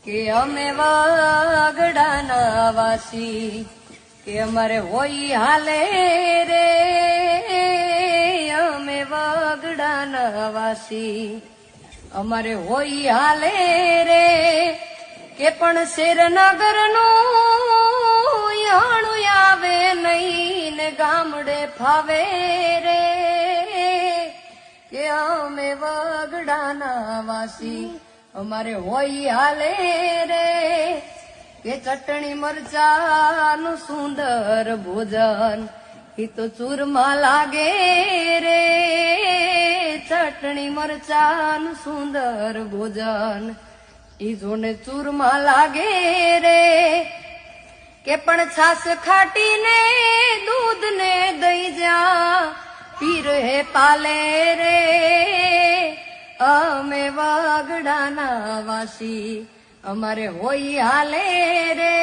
કે અમે વાગડાના વાસી કે અમારે હોય હાલે રે અમે વાગડાના વાસી અમારે હોય હાલે રે કે પણ શેરનગરનું યાણું આવે નહીં ને ગામડે ફાવે રે કે અમે વાગડાના વાસી અમારે હોય હાલે રે કે ચટણી મરચાનું સુંદર ભોજન ઈ તો ચૂરમા લાગે રે ચટણી મરચાનું સુંદર ભોજન ઈ જોને ચૂરમા લાગે રે કે પણ છાસ ખાટીને દૂધ ને દઈ જા પીર હે પાલે રે અમે વાગડાના વાસી અમારે હોય હાલે રે